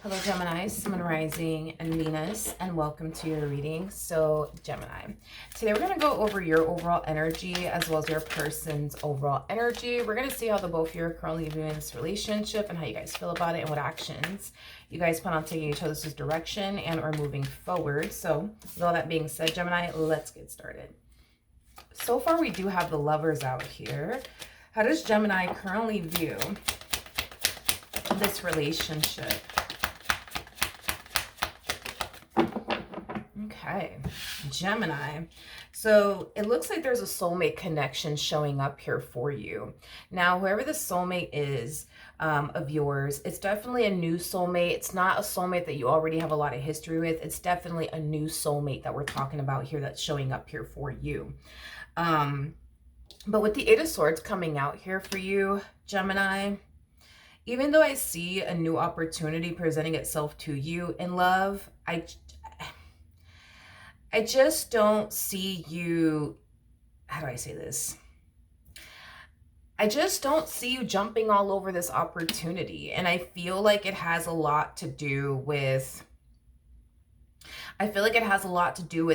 Hello, Gemini, Sun Rising, and Venus, and welcome to your reading. So, Gemini, today we're going to go over your overall energy as well as your person's overall energy. We're going to see how the both of you are currently viewing this relationship and how you guys feel about it and what actions you guys plan on taking each other's direction and or moving forward. So, with all that being said, Gemini, let's get started. So far, we do have the Lovers out here. How does Gemini currently view this relationship? Okay, Gemini. So it looks like there's a soulmate connection showing up here for you. Now, whoever the soulmate is of yours, it's definitely a new soulmate. It's not a soulmate that you already have a lot of history with. It's definitely a new soulmate that we're talking about here that's showing up here for you. But with the Eight of Swords coming out here for you, Gemini, even though I see a new opportunity presenting itself to you in love, I just don't see you, how do I say this? I just don't see you jumping all over this opportunity. And I feel like it has a lot to do with,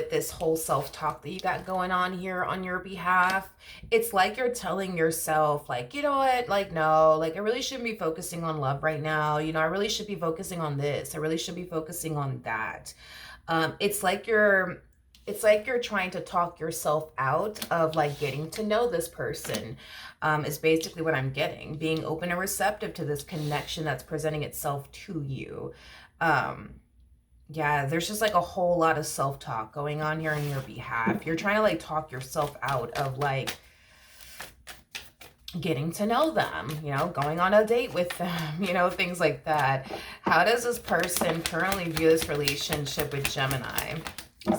this whole self-talk that you got going on here on your behalf. It's like you're telling yourself, like, you know what, like, no, like, I really shouldn't be focusing on love right now. You know, I really should be focusing on this. I really should be focusing on that. It's like you're trying to talk yourself out of like getting to know this person, is basically what I'm getting. Being open and receptive to this connection that's presenting itself to you. Yeah, there's just like a whole lot of self-talk going on here on your behalf. You're trying to like talk yourself out of like getting to know them, you know, going on a date with them, you know, things like that. How does this person currently view this relationship with Gemini,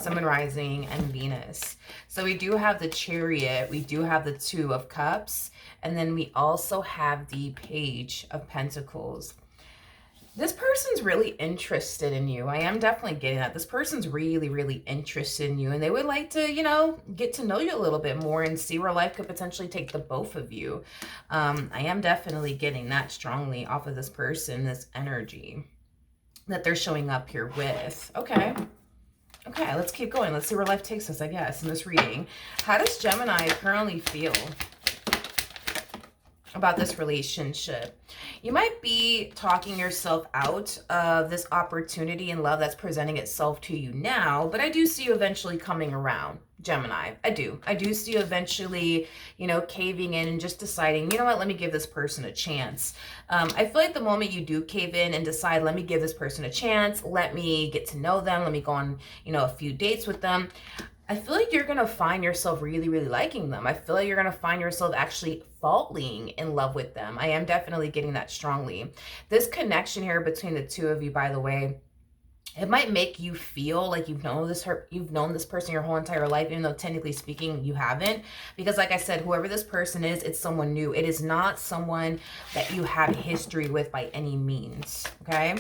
Sun Rising, and Venus? So we do have the Chariot, we do have the Two of Cups, and then we also have the Page of Pentacles. This person's really interested in you. I am definitely getting that. This person's really, really interested in you. And they would like to, you know, get to know you a little bit more and see where life could potentially take the both of you. I am definitely getting that strongly off of this person, this energy that they're showing up here with. Okay. Okay, let's keep going. Let's see where life takes us, I guess, in this reading. How does Gemini currently feel about this relationship? You might be talking yourself out of this opportunity in love that's presenting itself to you now, but I do see you eventually coming around, Gemini. I do see you eventually, you know, caving in and just deciding, you know what, let me give this person a chance. I feel like the moment you do cave in and decide, let me give this person a chance, let me get to know them, let me go on, you know, a few dates with them, I feel like you're going to find yourself really, really liking them. I feel like you're going to find yourself actually falling in love with them. I am definitely getting that strongly. This connection here between the two of you, by the way, it might make you feel like you've known this person your whole entire life, even though technically speaking, you haven't. Because like I said, whoever this person is, it's someone new. It is not someone that you have history with by any means, okay?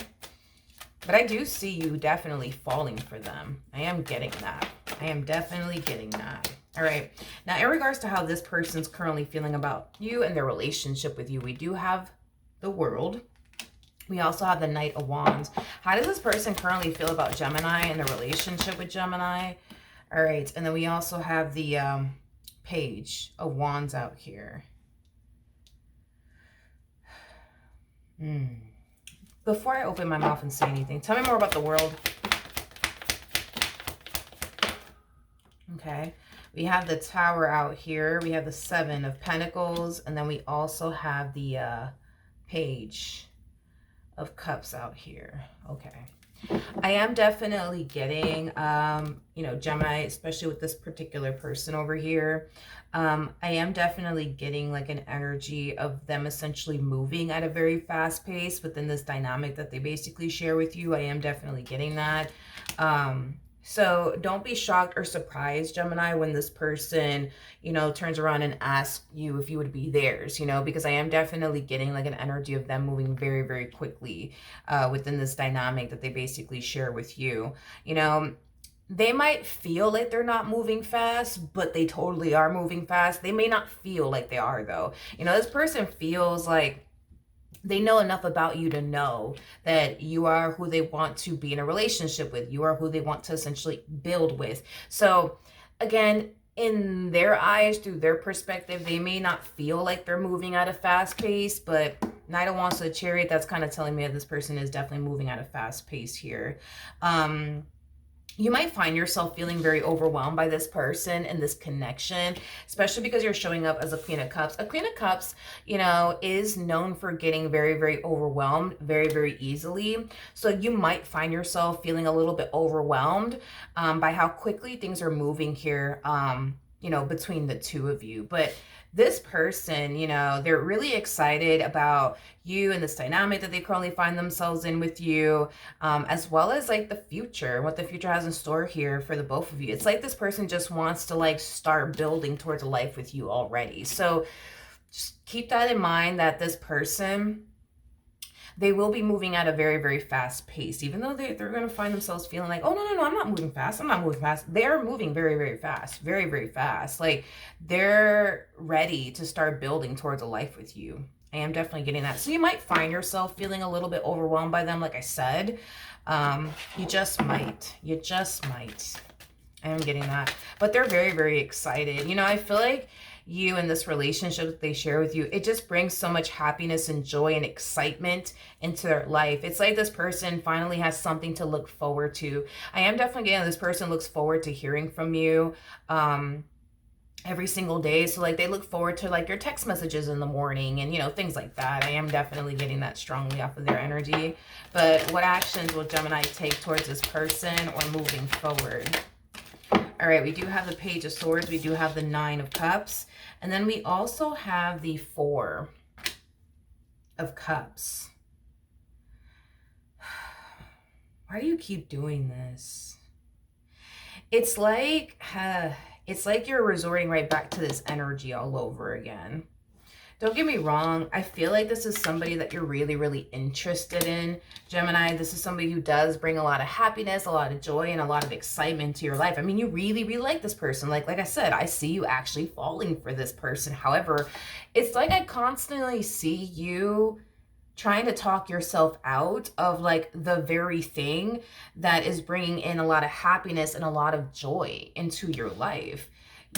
But I do see you definitely falling for them. I am getting that. I am definitely getting that. All right. Now, in regards to how this person's currently feeling about you and their relationship with you, we do have the World. We also have the Knight of Wands. How does this person currently feel about Gemini and their relationship with Gemini? All right. And then we also have the Page of Wands out here. Before I open my mouth and say anything, tell me more about the World. Okay, we have the Tower out here. We have the Seven of Pentacles. And then we also have the Page of Cups out here. Okay. I am definitely getting, you know, Gemini, especially with this particular person over here. I am definitely getting like an energy of them essentially moving at a very fast pace within this dynamic that they basically share with you. I am definitely getting that. So don't be shocked or surprised, Gemini, when this person, you know, turns around and asks you if you would be theirs, you know, because I am definitely getting like an energy of them moving very, very quickly within this dynamic that they basically share with you. You know, they might feel like they're not moving fast, but they totally are moving fast. They may not feel like they are, though. You know, this person feels like They know enough about you to know that you are who they want to be in a relationship with. You are who they want to essentially build with. So again, in their eyes, through their perspective, they may not feel like they're moving at a fast pace, but Knight of Wands to the Chariot, that's kind of telling me that this person is definitely moving at a fast pace here. You might find yourself feeling very overwhelmed by this person and this connection, especially because you're showing up as a Queen of Cups. A Queen of Cups, you know, is known for getting very, very overwhelmed very, very easily. So you might find yourself feeling a little bit overwhelmed by how quickly things are moving here, you know, between the two of you. But this person, you know, they're really excited about you and this dynamic that they currently find themselves in with you, as well as like the future, what the future has in store here for the both of you. It's like this person just wants to like start building towards a life with you already. So just keep that in mind, that this person, they will be moving at a very, very fast pace, even though they're going to find themselves feeling like, oh, no, I'm not moving fast. I'm not moving fast. They're moving very, very fast, very, very fast. Like they're ready to start building towards a life with you. I am definitely getting that. So you might find yourself feeling a little bit overwhelmed by them. Like I said, you just might. I am getting that. But they're very, very excited. You know, I feel like you and this relationship that they share with you, it just brings so much happiness and joy and excitement into their life. It's like this person finally has something to look forward to. I am definitely getting this person looks forward to hearing from you every single day. So like they look forward to like your text messages in the morning and, you know, things like that. I am definitely getting that strongly off of their energy. But what actions will Gemini take towards this person or moving forward? All right, we do have the Page of Swords. We do have the Nine of Cups. And then we also have the Four of Cups. Why do you keep doing this? It's like you're resorting right back to this energy all over again. Don't get me wrong. I feel like this is somebody that you're really, really interested in, Gemini. This is somebody who does bring a lot of happiness, a lot of joy, and a lot of excitement to your life. I mean, you really, really like this person. Like I said, I see you actually falling for this person. However, it's like I constantly see you trying to talk yourself out of like the very thing that is bringing in a lot of happiness and a lot of joy into your life.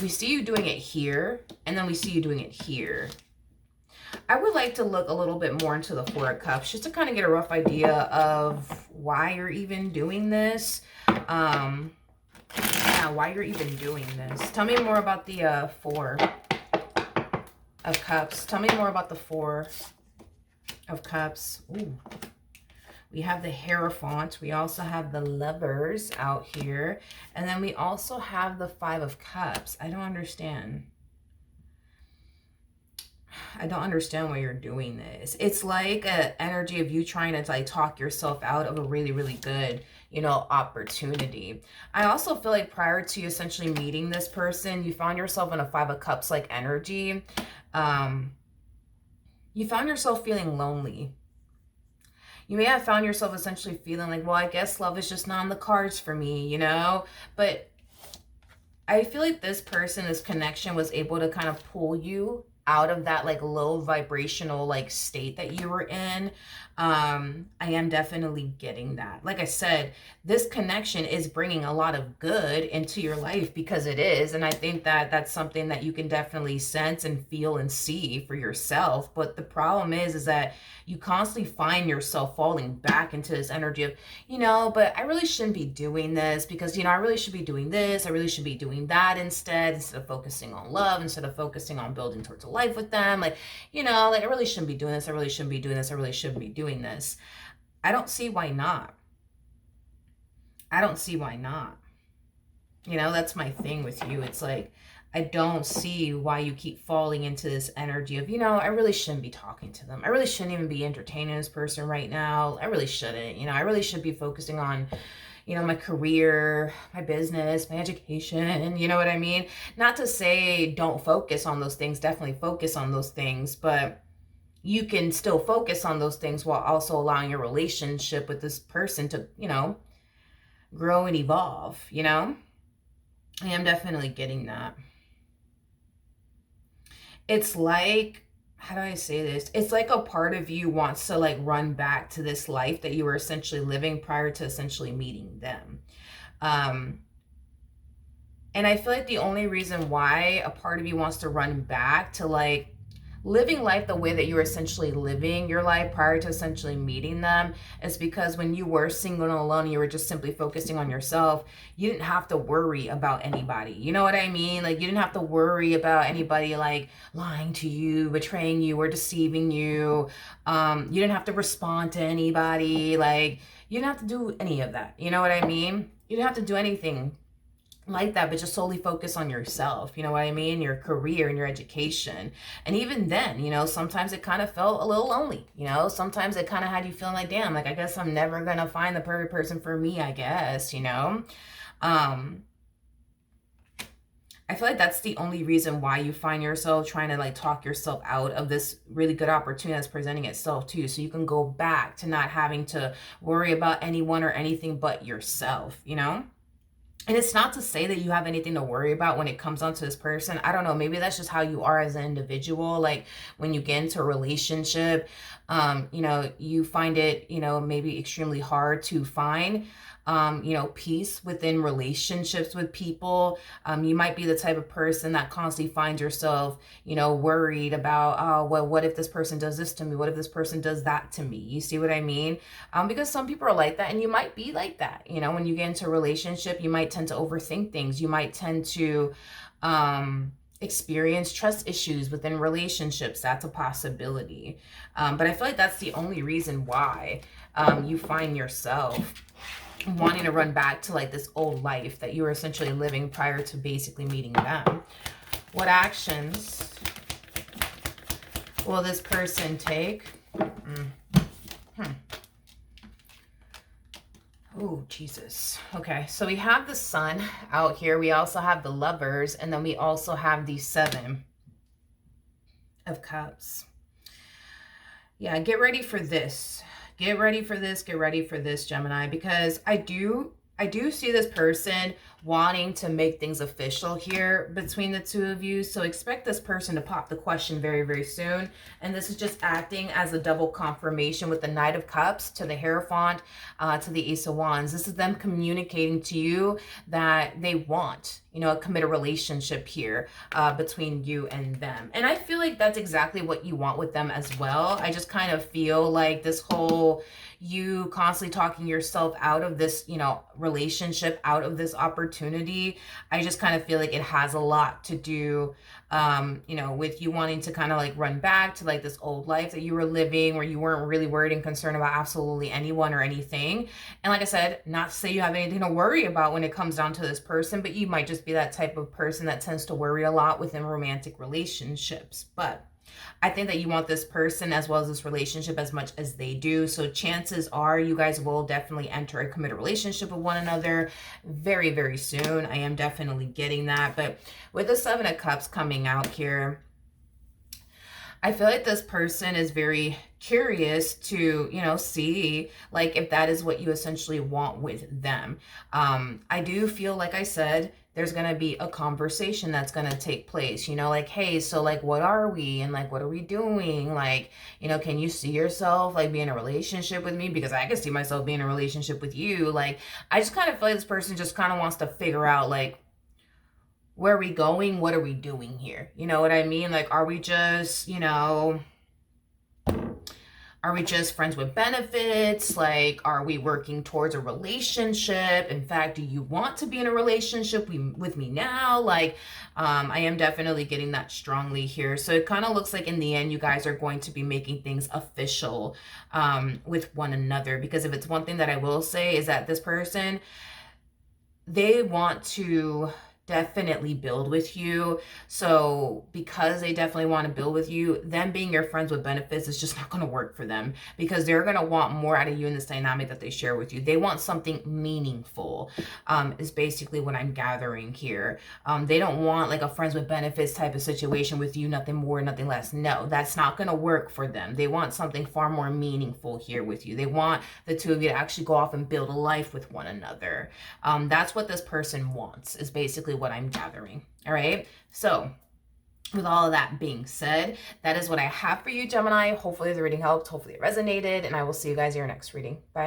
We see you doing it here, and then we see you doing it here. I would like to look a little bit more into the Four of Cups just to kind of get a rough idea of why you're even doing this. Yeah, why you're even doing this. Tell me more about the Four of Cups. Tell me more about the Four of Cups. Ooh. We have the Hierophant. We also have the Lovers out here. And then we also have the Five of Cups. I don't understand. I don't understand why you're doing this. It's like an energy of you trying to like talk yourself out of a really, really good, you know, opportunity. I also feel like prior to you essentially meeting this person, you found yourself in a Five of Cups like energy. You found yourself feeling lonely. You may have found yourself essentially feeling like, well, I guess love is just not on the cards for me, you know? But I feel like this person, this connection was able to kind of pull you out of that like low vibrational like state that you were in. I am definitely getting that. Like I said, this connection is bringing a lot of good into your life, because it is. And I think that that's something that you can definitely sense and feel and see for yourself. But the problem is that you constantly find yourself falling back into this energy of, you know, but I really shouldn't be doing this because, you know, I really should be doing this. I really should be doing that instead of focusing on love, instead of focusing on building towards a life with them. Like, you know, like I really shouldn't be doing this. I really shouldn't be doing this. I really shouldn't be doing this. I don't see why not. I don't see why not. You know, that's my thing with you. It's like, I don't see why you keep falling into this energy of, you know, I really shouldn't be talking to them. I really shouldn't even be entertaining this person right now. I really shouldn't. You know, I really should be focusing on, you know, my career, my business, my education, you know what I mean? Not to say don't focus on those things. Definitely focus on those things, but you can still focus on those things while also allowing your relationship with this person to, you know, grow and evolve, you know? I am definitely getting that. It's like how do I say this? It's like a part of you wants to like run back to this life that you were essentially living prior to essentially meeting them. Um, and I feel like the only reason why a part of you wants to run back to like living life the way that you were essentially living your life prior to essentially meeting them is because when you were single and alone, you were just simply focusing on yourself. You didn't have to worry about anybody. You know what I mean? Like, you didn't have to worry about anybody like lying to you, betraying you, or deceiving you. You didn't have to respond to anybody. Like, you didn't have to do any of that. You know what I mean? You didn't have to do anything like that, but just solely focus on yourself, you know what I mean, your career and your education. And even then, you know, sometimes it kind of felt a little lonely, you know, sometimes it kind of had you feeling like, damn, like I guess I'm never gonna find the perfect person for me, I guess, you know. I feel like that's the only reason why you find yourself trying to like talk yourself out of this really good opportunity that's presenting itself to you, so you can go back to not having to worry about anyone or anything but yourself, you know. And it's not to say that you have anything to worry about when it comes onto this person. I don't know. Maybe that's just how you are as an individual. Like, when you get into a relationship, you know, you find it, you know, maybe extremely hard to find, you know, peace within relationships with people. You might be the type of person that constantly finds yourself, you know, worried about, oh, well, what if this person does this to me? What if this person does that to me? You see what I mean? Because some people are like that, and you might be like that. You know, when you get into a relationship, you might tend to overthink things. You might tend to experience trust issues within relationships. That's a possibility. But I feel like that's the only reason why you find yourself wanting to run back to like this old life that you were essentially living prior to basically meeting them. What actions will this person take? Oh, Jesus. Okay, so we have the Sun out here. We also have the Lovers, and then we also have the Seven of Cups. Yeah, get ready for this. Get ready for this. Get ready for this, Gemini, because I do see this person wanting to make things official here between the two of you. So expect this person to pop the question very, very soon. And this is just acting as a double confirmation with the Knight of Cups to the Hierophant, to the Ace of Wands. This is them communicating to you that they want, you know, a committed relationship here between you and them. And I feel like that's exactly what you want with them as well. I just kind of feel like this whole, you constantly talking yourself out of this, you know, relationship, out of this opportunity, I just kind of feel like it has a lot to do, you know, with you wanting to kind of like run back to like this old life that you were living, where you weren't really worried and concerned about absolutely anyone or anything. And like I said, not to say you have anything to worry about when it comes down to this person, but you might just be that type of person that tends to worry a lot within romantic relationships. But I think that you want this person as well as this relationship as much as they do. So chances are you guys will definitely enter a committed relationship with one another very, very soon. I am definitely getting that. But with the Seven of Cups coming out here, I feel like this person is very curious to, you know, see like if that is what you essentially want with them. I do feel, like I said, there's going to be a conversation that's going to take place, you know, like, hey, so like, what are we? And like, what are we doing? Like, you know, can you see yourself like being in a relationship with me? Because I can see myself being in a relationship with you. Like, I just kind of feel like this person just kind of wants to figure out like, where are we going? What are we doing here? You know what I mean? Like, are we just, you know, are we just friends with benefits? Like, are we working towards a relationship? In fact, do you want to be in a relationship with me now? Like, I am definitely getting that strongly here. So it kind of looks like in the end, you guys are going to be making things official with one another. Because if it's one thing that I will say is that this person, they want to definitely build with you. So because they definitely want to build with you, them being your friends with benefits is just not going to work for them, because they're going to want more out of you in this dynamic that they share with you. They want something meaningful, is basically what I'm gathering here. They don't want like a friends with benefits type of situation with you, nothing more, nothing less. No, that's not going to work for them. They want something far more meaningful here with you. They want the two of you to actually go off and build a life with one another. That's what this person wants, is basically what I'm gathering. All right. So with all of that being said, that is what I have for you, Gemini. Hopefully the reading helped. Hopefully it resonated. And I will see you guys in your next reading. Bye.